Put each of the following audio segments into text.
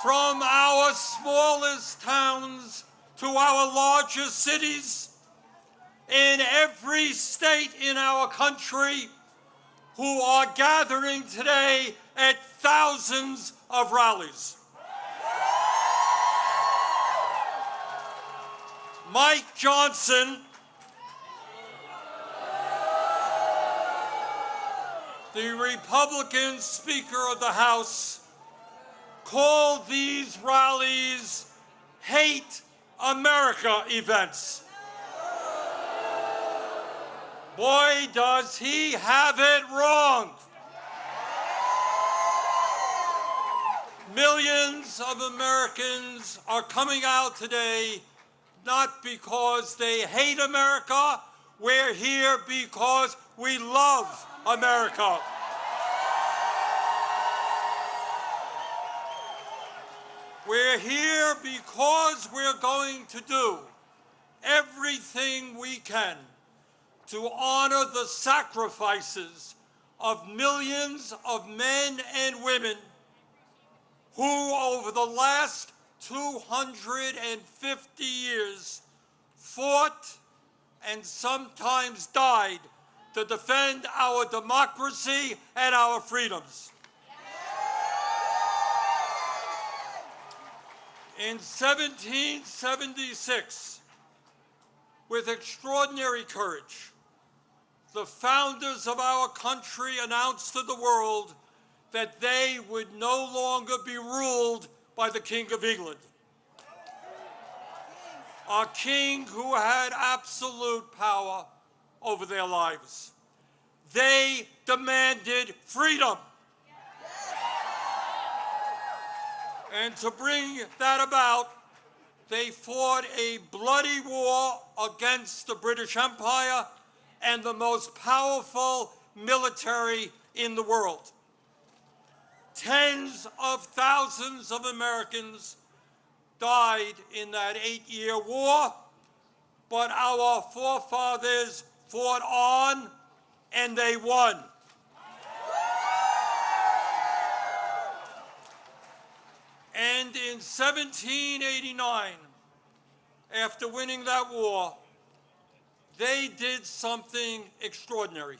From our smallest towns to our largest cities, in every state in our country, who are gathering today at thousands of rallies. Mike Johnson, the Republican Speaker of the House, called these rallies Hate America events. Boy, does he have it wrong. Millions of Americans are coming out today not because they hate America. We're here because we love America. We're here because we're going to do everything we can to honor the sacrifices of millions of men and women who, over the last 250 years, fought and sometimes died to defend our democracy and our freedoms. In 1776, with extraordinary courage, the founders of our country announced to the world that they would no longer be ruled by the King of England, a king who had absolute power over their lives. They demanded freedom. And to bring that about, they fought a bloody war against the British Empire and the most powerful military in the world. Tens of thousands of Americans died in that 8-year war, but our forefathers fought on and they won. And in 1789, after winning that war, they did something extraordinary.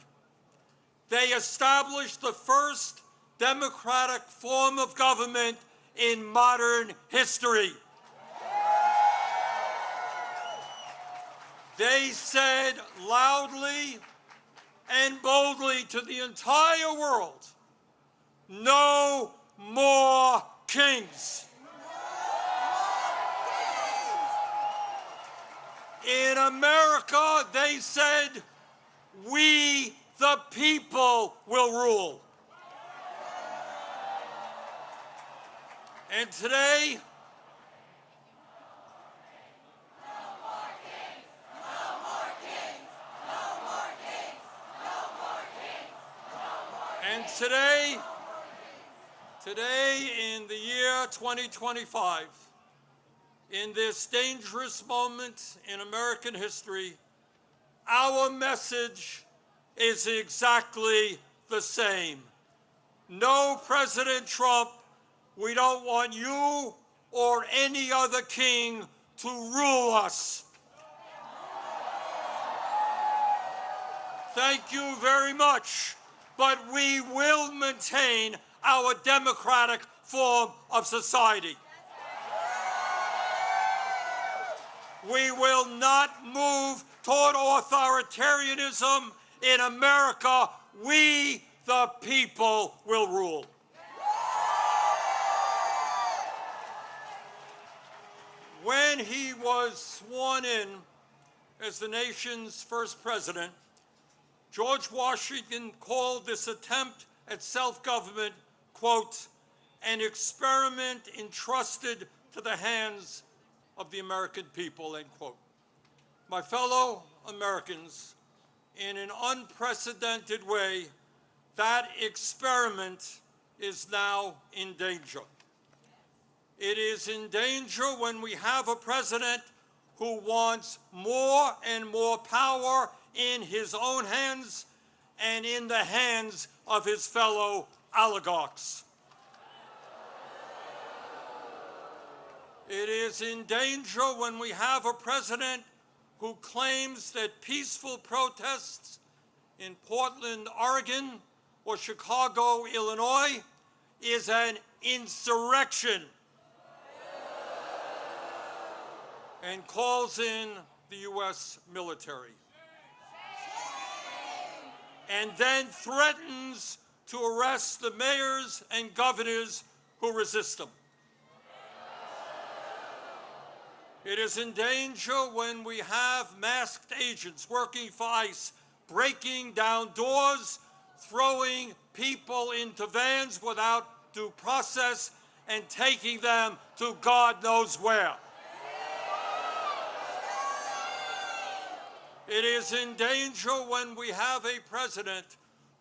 They established the first democratic form of government in modern history. They said loudly and boldly to the entire world, no more kings. In America, they said, we the people will rule. And today, today in the year 2025, in this dangerous moment in American history, our message is exactly the same. No, President Trump, we don't want you or any other king to rule us. Thank you very much, but we will maintain our democratic form of society. We will not move toward authoritarianism in America. We, the people, will rule. When he was sworn in as the nation's first president, George Washington called this attempt at self-government, quote, an experiment entrusted to the hands of the American people, end quote. My fellow Americans, in an unprecedented way, that experiment is now in danger. It is in danger when we have a president who wants more and more power in his own hands and in the hands of his fellow oligarchs. It is in danger when we have a president who claims that peaceful protests in Portland, Oregon, or Chicago, Illinois, is an insurrection and calls in the U.S. military, and then threatens to arrest the mayors and governors who resist them. It is in danger when we have masked agents working for ICE, breaking down doors, throwing people into vans without due process, and taking them to God knows where. It is in danger when we have a president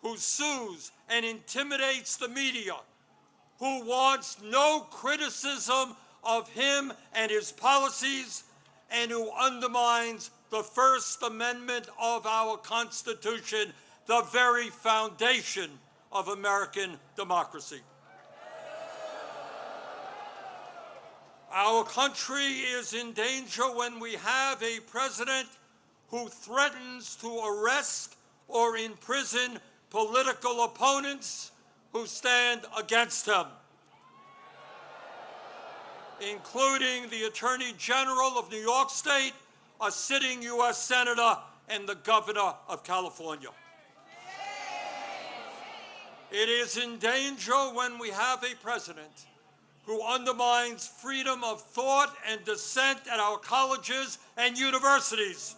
who sues and intimidates the media, who wants no criticism of him and his policies, and who undermines the First Amendment of our Constitution, the very foundation of American democracy. Our country is in danger when we have a president who threatens to arrest or imprison political opponents who stand against him, including the Attorney General of New York State, a sitting U.S. Senator, and the Governor of California. It is in danger when we have a president who undermines freedom of thought and dissent at our colleges and universities,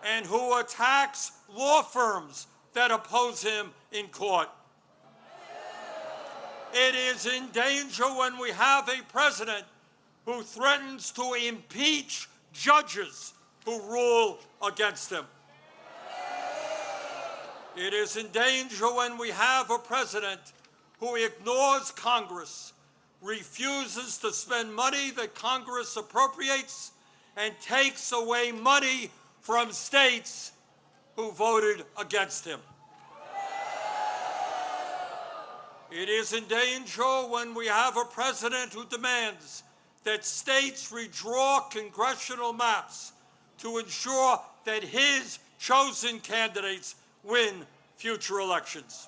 and who attacks law firms that oppose him in court. It is in danger when we have a president who threatens to impeach judges who rule against him. It is in danger when we have a president who ignores Congress, refuses to spend money that Congress appropriates, and takes away money from states who voted against him. It is in danger when we have a president who demands that states redraw congressional maps to ensure that his chosen candidates win future elections.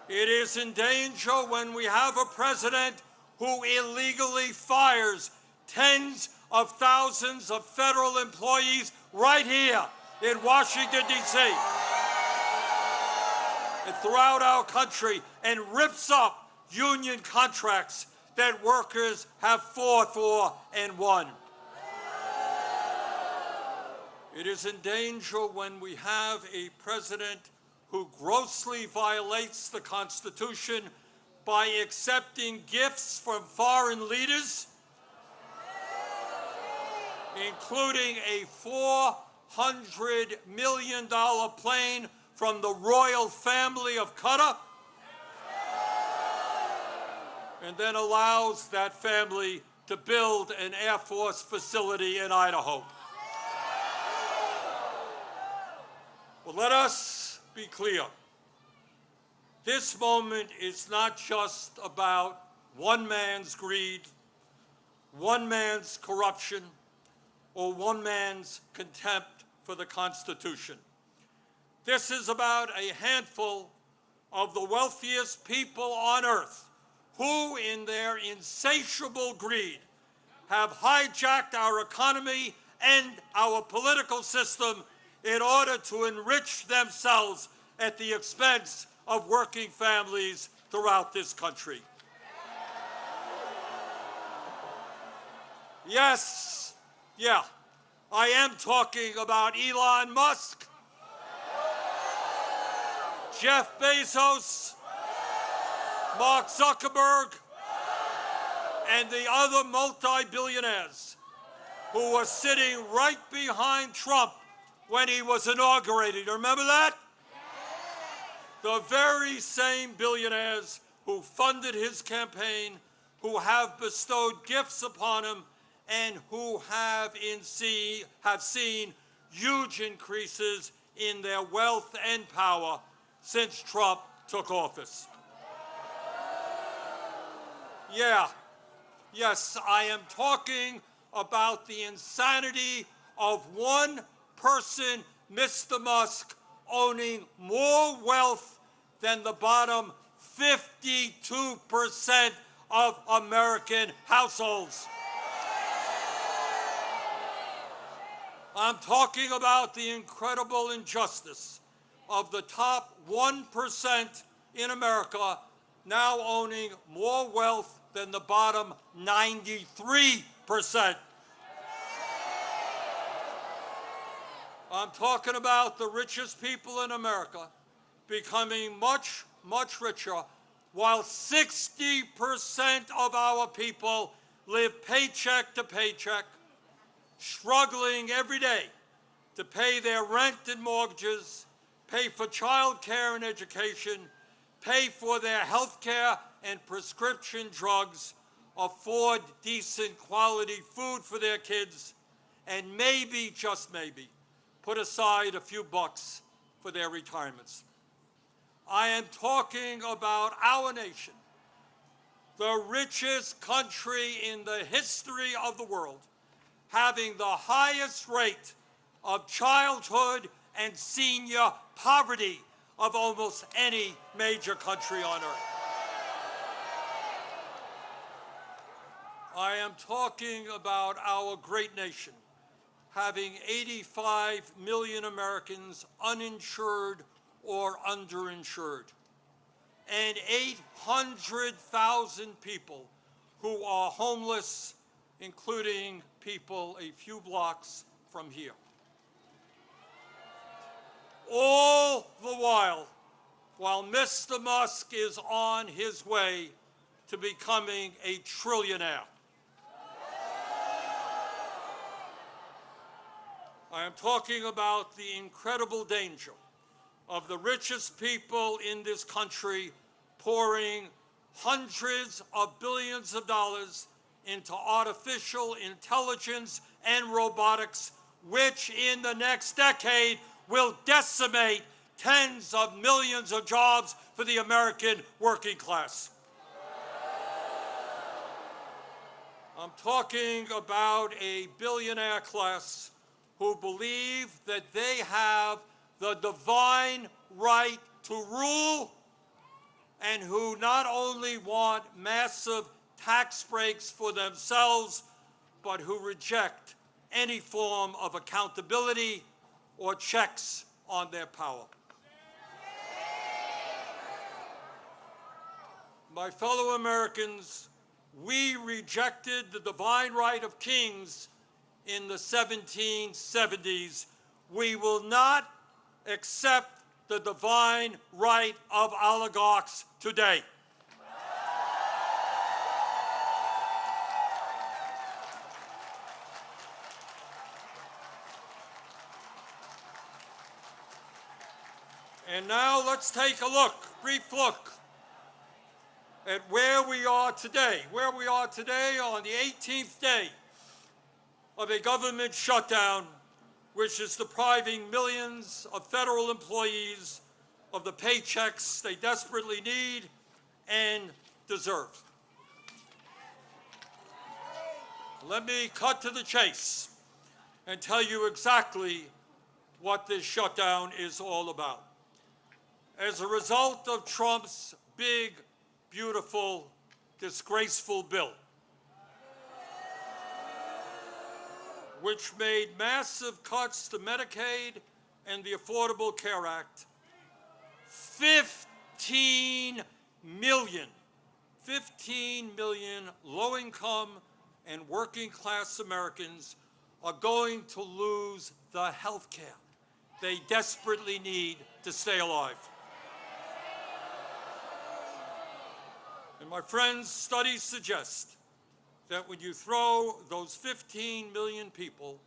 It is in danger when we have a president who illegally fires tens of thousands of federal employees right here in Washington, D.C. and throughout our country, and rips up union contracts that workers have fought for and won. It is in danger when we have a president who grossly violates the Constitution by accepting gifts from foreign leaders, including a $400 million plane from the royal family of Qatar, and then allows that family to build an Air Force facility in Idaho. Well, let us be clear. This moment is not just about one man's greed, one man's corruption, or one man's contempt for the Constitution. This is about a handful of the wealthiest people on earth who, in their insatiable greed, have hijacked our economy and our political system in order to enrich themselves at the expense of working families throughout this country. Yes, I am talking about Elon Musk, Jeff Bezos, Mark Zuckerberg, and the other multi-billionaires who were sitting right behind Trump when he was inaugurated. Remember that? The very same billionaires who funded his campaign, who have bestowed gifts upon him, and who have seen huge increases in their wealth and power since Trump took office. Yeah, yes, I am talking about the insanity of one person, Mr. Musk, owning more wealth than the bottom 52% of American households. I'm talking about the incredible injustice of the top 1% in America now owning more wealth than the bottom 93%. I'm talking about the richest people in America becoming much, much richer, while 60% of our people live paycheck to paycheck, struggling every day to pay their rent and mortgages, pay for child care and education, pay for their health care and prescription drugs, afford decent quality food for their kids, and maybe, just maybe, put aside a few bucks for their retirements. I am talking about our nation, the richest country in the history of the world, having the highest rate of childhood and senior poverty of almost any major country on earth. I am talking about our great nation having 85 million Americans uninsured or underinsured, and 800,000 people who are homeless, including people a few blocks from here. All the while Mr. Musk is on his way to becoming a trillionaire. I am talking about the incredible danger of the richest people in this country pouring hundreds of billions of dollars into artificial intelligence and robotics, which in the next decade will decimate tens of millions of jobs for the American working class. I'm talking about a billionaire class who believe that they have the divine right to rule, and who not only want massive tax breaks for themselves, but who reject any form of accountability or checks on their power. My fellow Americans, we rejected the divine right of kings in the 1770s. We will not accept the divine right of oligarchs today. And now let's take a brief look at where we are today. Where we are today on the 18th day of a government shutdown, which is depriving millions of federal employees of the paychecks they desperately need and deserve. Let me cut to the chase and tell you exactly what this shutdown is all about. As a result of Trump's big, beautiful, disgraceful bill, which made massive cuts to Medicaid and the Affordable Care Act, 15 million low-income and working-class Americans are going to lose the health care they desperately need to stay alive. And my friends, studies suggest that when you throw those 15 million people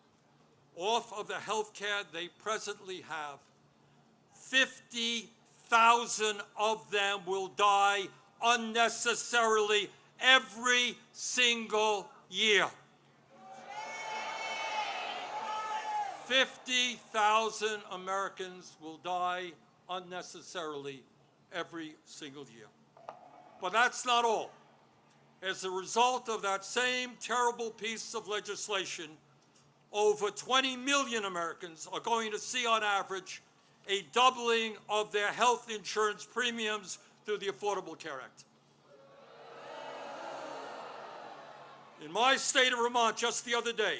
off of the health care they presently have, 50,000 of them will die unnecessarily every single year. 50,000 Americans will die unnecessarily every single year. But that's not all. As a result of that same terrible piece of legislation, over 20 million Americans are going to see on average a doubling of their health insurance premiums through the Affordable Care Act. In my state of Vermont, just the other day,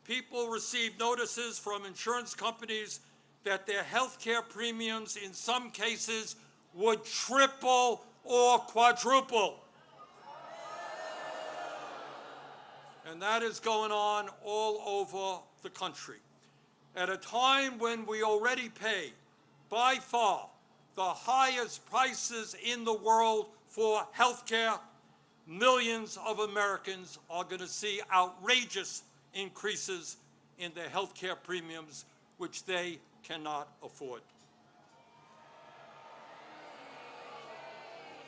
people received notices from insurance companies that their health care premiums in some cases would triple or quadruple. And that is going on all over the country. At a time when we already pay, by far, the highest prices in the world for health care, millions of Americans are going to see outrageous increases in their health care premiums, which they cannot afford.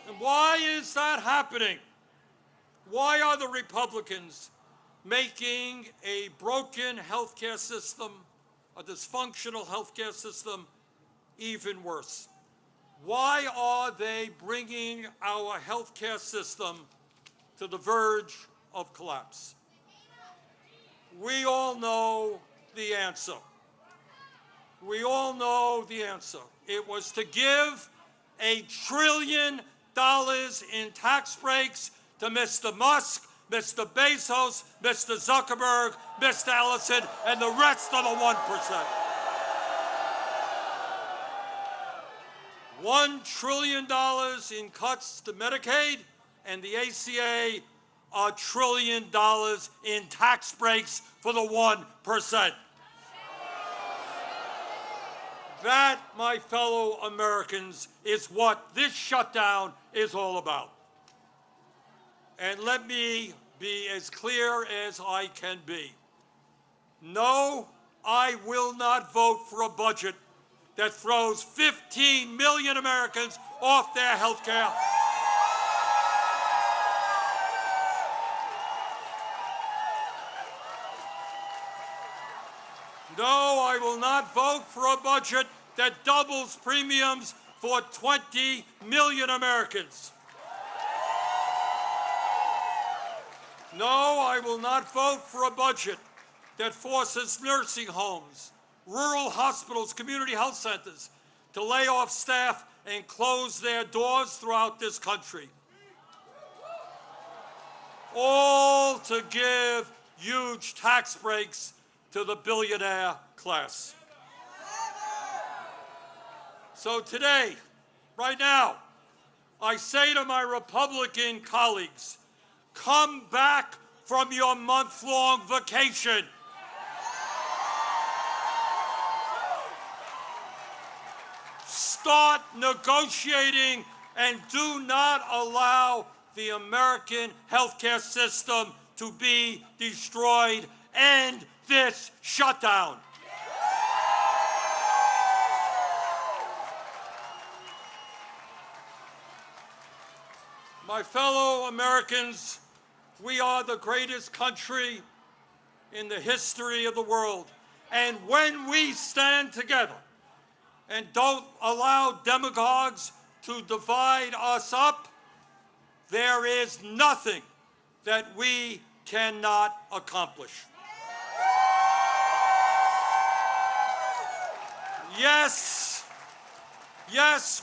And why is that happening? Why are the Republicans making a broken health care system, a dysfunctional health care system, even worse? Why are they bringing our health care system to the verge of collapse? We all know the answer. We all know the answer. It was to give $1 trillion in tax breaks to Mr. Musk, Mr. Bezos, Mr. Zuckerberg, Mr. Ellison, and the rest of the 1%. $1 trillion in cuts to Medicaid, and the ACA, $1 trillion in tax breaks for the 1%. That, my fellow Americans, is what this shutdown is all about. And let me be as clear as I can be. No, I will not vote for a budget that throws 15 million Americans off their health care. No, I will not vote for a budget that doubles premiums for 20 million Americans. No, I will not vote for a budget that forces nursing homes, rural hospitals, community health centers to lay off staff and close their doors throughout this country. All to give huge tax breaks to the billionaire class. So today, right now, I say to my Republican colleagues, come back from your month-long vacation. Start negotiating and do not allow the American healthcare system to be destroyed. End this shutdown. My fellow Americans, we are the greatest country in the history of the world. And when we stand together and don't allow demagogues to divide us up, there is nothing that we cannot accomplish. Yes,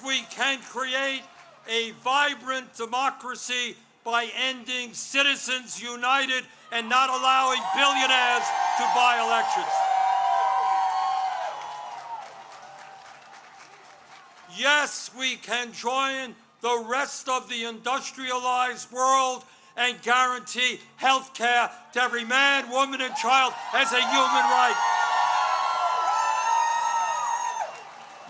we can create a vibrant democracy by ending Citizens United and not allowing billionaires to buy elections. Yes, we can join the rest of the industrialized world and guarantee health care to every man, woman, and child as a human right.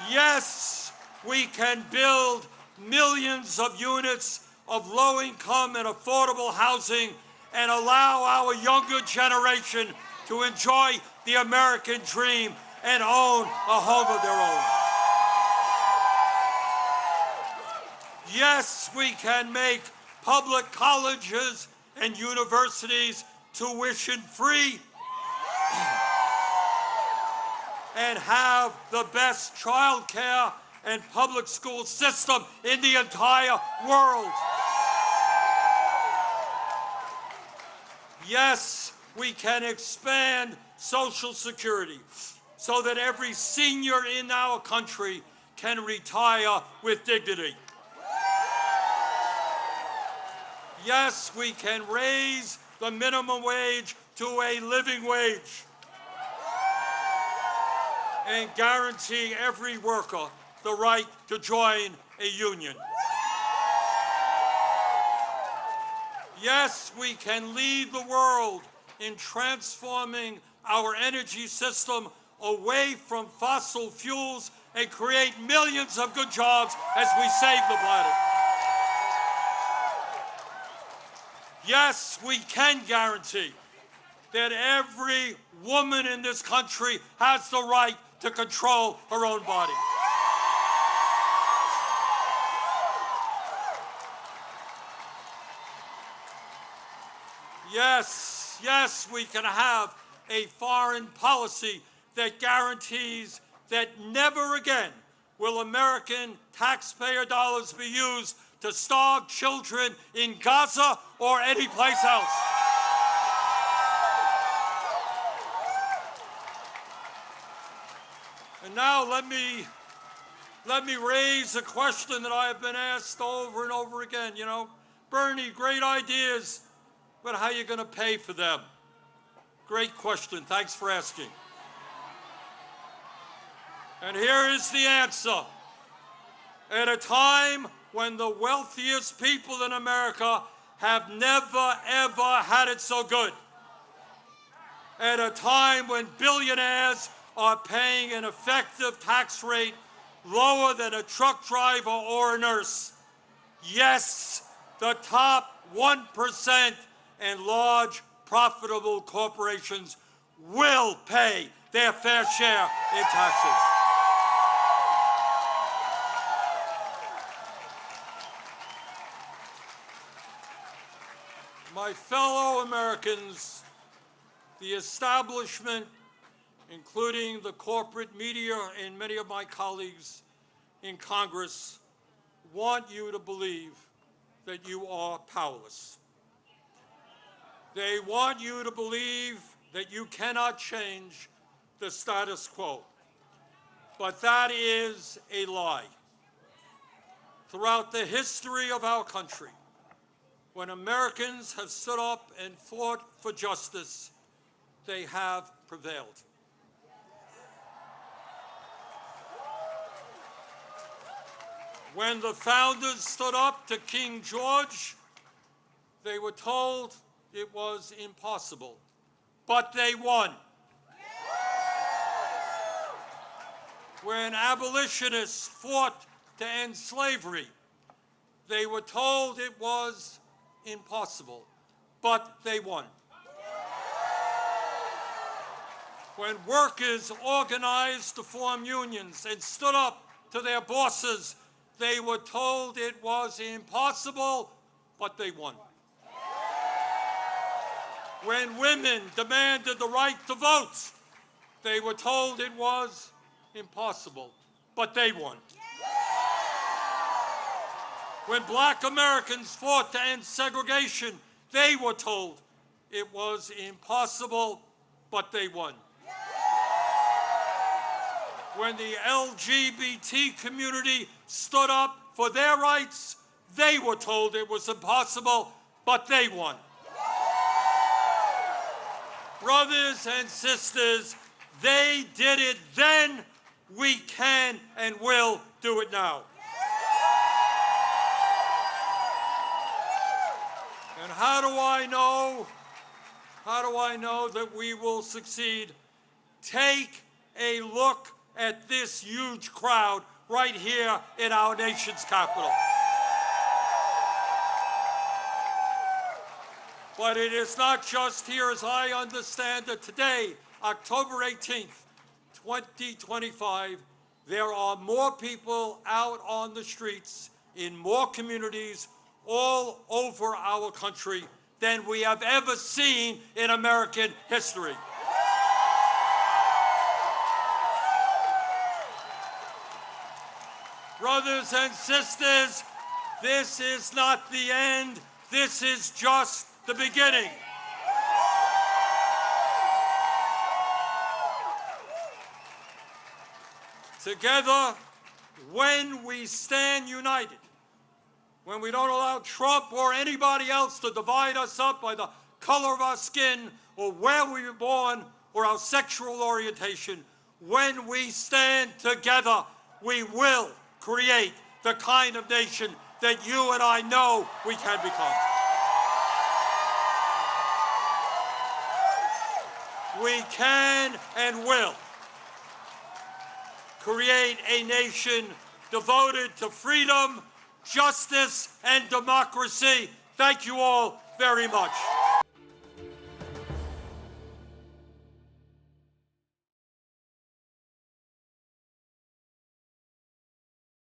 Yes, we can build millions of units of low-income and affordable housing and allow our younger generation to enjoy the American dream and own a home of their own. Yes, we can make public colleges and universities tuition-free and have the best child care and public school system in the entire world. Yes, we can expand Social Security so that every senior in our country can retire with dignity. Yes, we can raise the minimum wage to a living wage and guarantee every worker the right to join a union. Yes, we can lead the world in transforming our energy system away from fossil fuels and create millions of good jobs as we save the planet. Yes, we can guarantee that every woman in this country has the right to control her own body. Yes, we can have a foreign policy that guarantees that never again will American taxpayer dollars be used to starve children in Gaza or any place else. And now let me raise a question that I have been asked over and over again. You know, Bernie, great ideas, but how are you going to pay for them? Great question. Thanks for asking. And here is the answer. At a time when the wealthiest people in America have never, ever had it so good, at a time when billionaires are paying an effective tax rate lower than a truck driver or a nurse, yes, the top 1% and large profitable corporations will pay their fair share in taxes. My fellow Americans, the establishment, including the corporate media and many of my colleagues in Congress, want you to believe that you are powerless. They want you to believe that you cannot change the status quo. But that is a lie. Throughout the history of our country, when Americans have stood up and fought for justice, they have prevailed. When the founders stood up to King George, they were told it was impossible, but they won. When abolitionists fought to end slavery, they were told it was impossible, but they won. When workers organized to form unions and stood up to their bosses, they were told it was impossible, but they won. When women demanded the right to vote, they were told it was impossible, but they won. When black Americans fought to end segregation, they were told it was impossible, but they won. When the LGBT community stood up for their rights, they were told it was impossible, but they won. Brothers and sisters, they did it then, we can and will do it now. And how do I know that we will succeed? Take a look at this huge crowd right here in our nation's capital. But it is not just here, as I understand it. Today, October 18th, 2025, there are more people out on the streets in more communities all over our country than we have ever seen in American history. Brothers and sisters, this is not the end. This is just the beginning. Together, when we stand united, when we don't allow Trump or anybody else to divide us up by the color of our skin or where we were born or our sexual orientation, when we stand together, we will create the kind of nation that you and I know we can become. We can and will create a nation devoted to freedom, justice, and democracy. Thank you all very much.